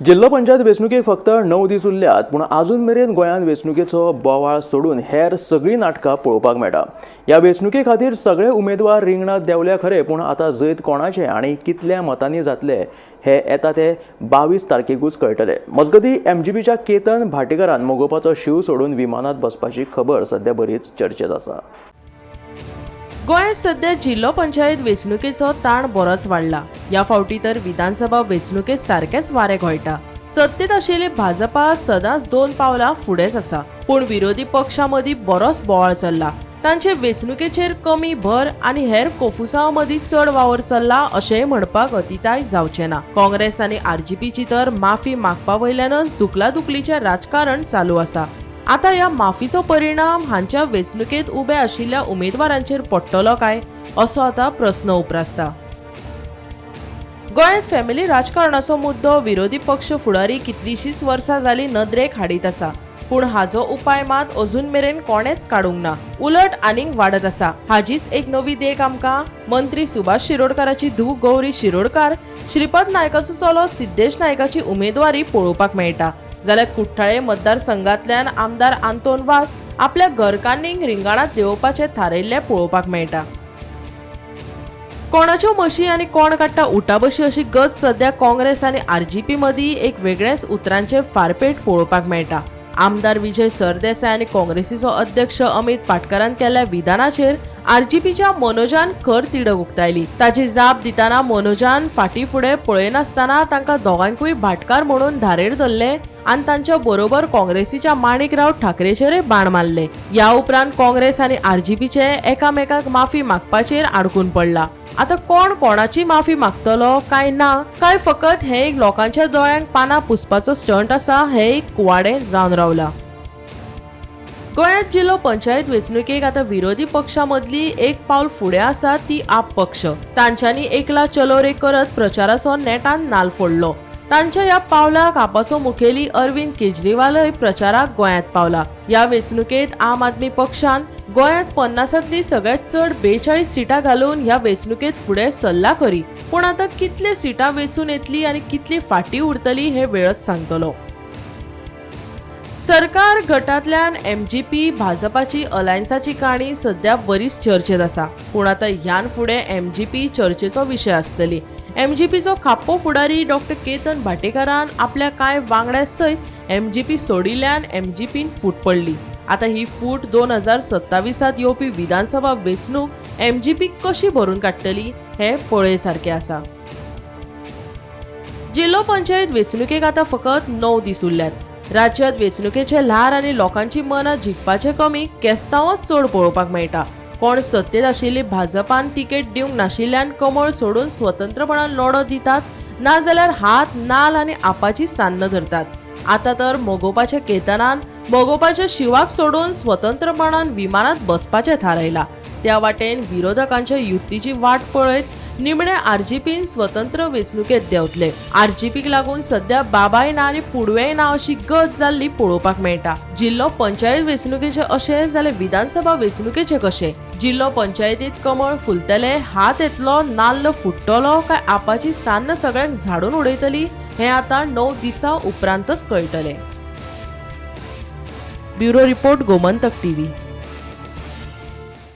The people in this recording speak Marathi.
जिल्हा पंचायत वेंचणुकेक फक्त 9 दीस उरल्यात, पूण अजून मेरेन गोंयांत वेंचणुकेचो बोवाळ सोडून हेर सगळी नाटकां पळोवपाक मेळटा। ह्या वेंचणुके खातीर सगळे उमेदवार रिंगणात देंवले खरे, पूण आतां जैत कोणाचे आनी कितल्या मतांनी जातले हे येता ते 22 तारखेकूच कळटले। मजगतीं एमजीपीच्या केतन भाटेकारान मोगोवपाचो शिव सोडून विमानात बसपाची खबर सध्या बरीच चर्चेत आसा। गोंयांत सध्या जिल्लो पंचायत वेंचणुकेचो ताण बरोच वाडला। ह्या फावटी तर विधानसभा वेंचणुके सारकेच वारे घोळटा। सत्तेत आशिल्ली भाजपा सदांच 2 पावलां फुडेंच आसा, पूण विरोधी पक्षां मदीं बरोच बोवाळ चल्ला। तांचे वेंचणुकेचेर कमी भर आनी हेर कोफुसांव मदीं चड वावर चल्ला अशेंय म्हणपाक अतिताय जावचें ना। काँग्रेस आनी आरजीपीची तर माफी मागपा वयल्यानच दुखलादुखलीचें राजकारण चालू आसा। आता ह्या माफीचो परिणाम हांच्या वेंचणुकेत उबे आशिल्ल्या उमेदवारांचेर पडटलो काय असो आता प्रस्न उपरासता। गोंयांत फॅमिली राजकारणाचो मुद्दो विरोधी पक्ष फुडारी कितलीशींच वर्सां जाली नदरेक हाडीत आसा, पूण हाचो उपाय मात अजून मेरेन कोणेच काडूंक ना, उलट आनीक वाडत आसा। हाजीच एक नवी देख आमकां मंत्री सुभाष शिरोडकाराची धूव गौरी शिरोडकार, श्रीपद नायकाचो चलो सिद्धेश नायकाची उमेदवारी पळोवपाक मेळटा। जाल्यार कुट्टाळे मतदारसंघांतल्यान आमदार आंतोन वास आपल्या घरकान्नींक रिंगणात देंवोवपाचें थारायिल्लें पळोवपाक मेळटा। कोणाच्यो म्हशी आनी कोण काडटा उठाबशी अशी गत सध्या काँग्रेस आनी आरजीपी मदीं एक वेगळेच उतरांचे फारपेट पळोवपाक मेळटा। आमदार विजय सरदेसाय आनी काँग्रेसीचो अध्यक्ष अमित पाटकरान केल्ल्या विधानाचेर आरजीपीच्या मनोजान खर तिडक उक्तायली। ताची जाप दितना मनोजान फाटीं फुडें पळयनासतना तांकां दोगांकूय भाटकार म्हणून धारेर धरले आनी तांच्या बरोबर काँग्रेसीच्या माणिकराव ठाकरेचेरय बाण मारले। ह्या उपरांत काँग्रेस आनी आरजीपीचे एकामेकाक माफी मागपाचेर आडकून पडला। आता कोण कोणाची माफी मागतलो काय ना, काय फकत हे एक लोकांच्या दोळ्यांक पानां पुसपाचो स्टंट आसा हे एक कुवाडे जावन रावला। गोंयांत जिल्लो पंचायत वेंचणुकेक आता विरोधी पक्षां मदली एक पावल फुडें आसा ती आप पक्ष। तांच्यांनी एकला चलो रे करत प्रचाराचो नेटान नाल फोडलो। तांच्या ह्या पावलाक आपाचो मुखेली अरविंद केजरीवालय प्रचाराक गोंयांत पावला। ह्या वेंचणुकेत आम आदमी पक्षान गोंयांत 50तली सगळ्यात चड 42 सिटां घालून ह्या वेंचणुकेत फुडें सरला खरी, पूण आतां कितले सिटां वेंचून येतली आनी कितली फाटीं उरतली हे वेळच सांगतलो। सरकार गटांतल्यान एमजीपी भाजपाची अलायन्साची काणी सध्या बरीच चर्चेत आसा, पूण आतां ह्यान फुडें एमजीपी चर्चेचो विशय आसतली। एमजीपीचो खापो फुडारी डॉक्टर केतन भाटेकारान आपल्या कांय वांगड्या सयत एमजीपी सोडिल्ल्यान एमजीपीन फूट पडली। आता ही फूट 2027त येवपी विधानसभा वेंचणूक एमजीपी कशी भरून काडटली हे पळय सारखे आसा। जिल्लो पंचायत वेंचणुकेक आता फकत 9 दीस उरल्यात। राज्यांत वेंचणुकेचे ल्हार आनी लोकांची मनां जिखपाचे कमी केस्तांवच चड पळोवपाक मेळटा। कोण सत्तेत आशिल्ली भाजपान तिकेट दिवंक नाशिल्ल्यान कमळ सोडून स्वतंत्रपणान लढो दितात, ना जाल्यार हात नाल आनी आपाची सान्न धरतात। आता तर मोगोवपाच्या केतनान मोगोवपाच्या शिवाक सोडून स्वतंत्रपणान विमानात बसपाचें थारायला। त्या वाटेन विरोधकांच्या युतीची वाट पळयत निमणे आरजीपीन स्वतंत्र वेंचणुकेत देंवतले। आरजीपीक लागून सध्या बाबाय ना आनी पुडवेय ना अशी गत जाल्ली पळोवपाक मेळटा। जिल्लो पंचायत वेंचणुकेचे अशें जाल्यार विधानसभा वेंचणुकेचे कशें? जिल्लो पंचायतीत कमळ फुलतले, हात येतलो, नाल्ल फुट्टलो काय आपाची सान्न सगळ्यांक झाडून उडयतली हें आतां 9 दिसां उपरांतच कळटलें। Bureau report Gomantak TV.